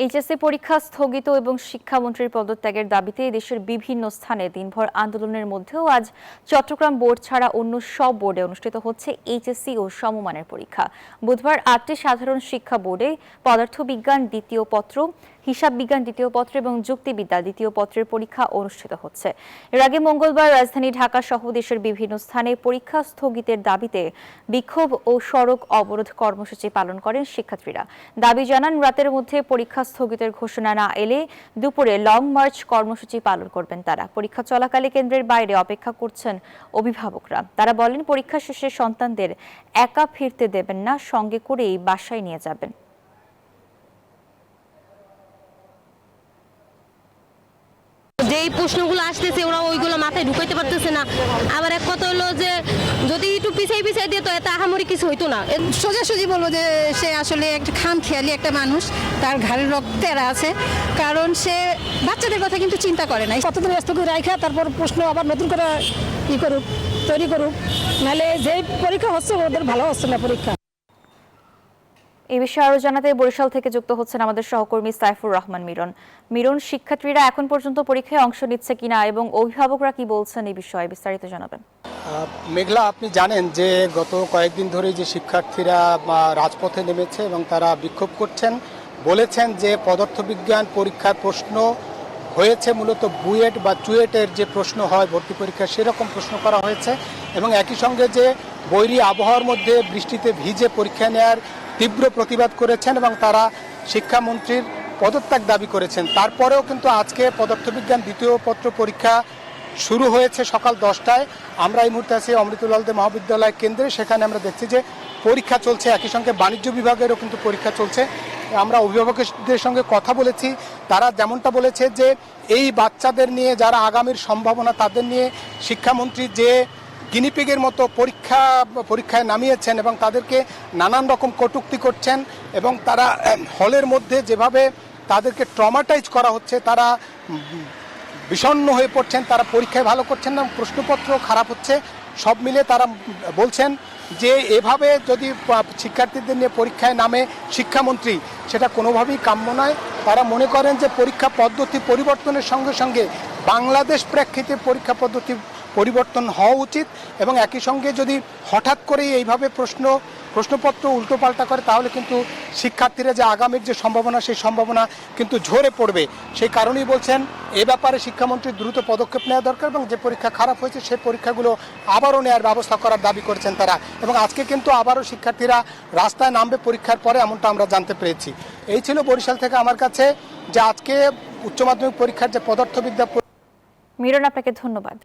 HSC পরীক্ষা স্থগিত এবং শিক্ষামন্ত্রীর পদত্যাগের দাবিতে দেশের বিভিন্ন স্থানে দিনভর আন্দোলনের মধ্যেও আজ চট্টগ্রাম বোর্ড ছাড়া অন্য সব বোর্ডে অনুষ্ঠিত হচ্ছে এইচএসসি ও সমমানের পরীক্ষা। বুধবার 8টি সাধারণ শিক্ষা বোর্ডে পদার্থবিজ্ঞান দ্বিতীয় পত্র, হিসাব বিজ্ঞান দ্বিতীয় পত্র এবং যুক্তিবিদ্যা দ্বিতীয় পত্রের পরীক্ষা অনুষ্ঠিত হচ্ছে। এর আগে মঙ্গলবার রাজধানী ঢাকা সহ দেশের বিভিন্ন স্থানে পরীক্ষা স্থগিতের দাবিতে বিক্ষোভ ও সড়ক অবরোধ কর্মসূচি পালন করেন শিক্ষার্থীরা। দাবি জানান, রাতের মধ্যে পরীক্ষা স্থগিতের ঘোষণা না এলে দুপুরে লং মার্চ কর্মসূচি পালন করবেন তারা। পরীক্ষা চলাকালে কেন্দ্রের বাইরে অপেক্ষা করছেন অভিভাবকরা। তারা বলেন, পরীক্ষা শেষে সন্তানদের একা ফিরতে দেবেন না, সঙ্গে করেই বাসায় নিয়ে যাবেন। যেই প্রশ্নগুলো আসতেছে ওরা ওইগুলো মাথায় ঢুকাইতে পারতেছে না। আবার এক কথা হলো যে যদি একটু পিছিয়ে দিত এত আহামরি কিছু হইতো না। সোজাসুজি বলবো যে সে আসলে একটা খামখেয়ালি একটা মানুষ, তার ঘাড়ের রক্তেরা আছে, কারণ সে বাচ্চাদের কথা কিন্তু চিন্তা করে না। কতদিন ব্যস্ত করে রাখা তারপর প্রশ্ন আবার নতুন করে তৈরি করুক, নাহলে যে পরীক্ষা হচ্ছে ওদের ভালো হচ্ছে না পরীক্ষা। এই বিষয়ে আরো জানাতে বরিশাল থেকে যুক্ত হচ্ছেন আমাদের সহকর্মী সাইফুর রহমান মিরন। শিক্ষার্থীরা এখন পর্যন্ত পরীক্ষায় অংশ নিচ্ছে কিনা এবং অভিভাবকরা কি বলছেন এই বিষয়ে বিস্তারিত জানাবেন। মেঘলা, আপনি জানেন যে গত কয়েকদিন ধরে যে শিক্ষার্থীরা রাজপথে নেমেছে এবং তারা বিক্ষোভ করছেন, বলেছেন যে পদার্থবিজ্ঞান পরীক্ষার প্রশ্ন হয়েছে মূলত বুয়েট বা চুয়েটের যে প্রশ্ন হয় ভর্তি পরীক্ষা, সেরকম প্রশ্ন করা হয়েছে এবং একই সঙ্গে যে বৈরী আবহাওয়ার মধ্যে বৃষ্টিতে ভিজে পরীক্ষা নেওয়ার তীব্র প্রতিবাদ করেছেন এবং তারা শিক্ষামন্ত্রীর পদত্যাগ দাবি করেছেন। তারপরেও কিন্তু আজকে পদার্থবিজ্ঞান দ্বিতীয় পত্র পরীক্ষা শুরু হয়েছে সকাল 10টায়। আমরা এই মুহূর্তে আছি অমৃতুলাল দে মহাবিদ্যালয় কেন্দ্রে, সেখানে আমরা দেখছি যে পরীক্ষা চলছে। একই সঙ্গে বাণিজ্য বিভাগেরও কিন্তু পরীক্ষা চলছে। আমরা অভিভাবকদের সঙ্গে কথা বলেছি, তারা যেমনটা বলেছে যে এই বাচ্চাদের নিয়ে যারা আগামীর সম্ভাবনা, তাদের নিয়ে শিক্ষামন্ত্রী যে গিনিপিগের মতো পরীক্ষায় নামিয়েছেন এবং তাদেরকে নানান রকম কটূক্তি করছেন এবং তারা হলের মধ্যে যেভাবে তাদেরকে ট্রমাটাইজ করা হচ্ছে, তারা বিষণ্ণ হয়ে পড়ছেন, তারা পরীক্ষায় ভালো করছেন না, প্রশ্নপত্র খারাপ হচ্ছে। সব মিলে তারা বলছেন যে এভাবে যদি শিক্ষার্থীদের নিয়ে পরীক্ষায় নামে শিক্ষামন্ত্রী, সেটা কোনোভাবেই কাম্য নয়। তারা মনে করেন যে পরীক্ষা পদ্ধতি পরিবর্তনের সঙ্গে সঙ্গে বাংলাদেশ প্রেক্ষিতে পরীক্ষা পদ্ধতি পরিবর্তন হওয়া উচিত এবং একই সঙ্গে যদি হঠাৎ করেই এইভাবে প্রশ্নপত্র উল্টোপাল্টা করে, তাহলে কিন্তু শিক্ষার্থীরা যে আগামীর যে সম্ভাবনা, সেই সম্ভাবনা কিন্তু ঝরে পড়বে। সেই কারণেই বলছেন এ ব্যাপারে শিক্ষামন্ত্রী দ্রুত পদক্ষেপ নেওয়া দরকার এবং যে পরীক্ষা খারাপ হয়েছে সেই পরীক্ষাগুলো আবারও নেওয়ার ব্যবস্থা করার দাবি করেছেন তারা। এবং আজকে কিন্তু আবারও শিক্ষার্থীরা রাস্তায় নামবে পরীক্ষার পরে, এমনটা আমরা জানতে পেরেছি। এই ছিল বরিশাল থেকে আমার কাছে যে আজকে উচ্চ মাধ্যমিক পরীক্ষার যে পদার্থবিদ্যা। মিরন, আপনাকে ধন্যবাদ।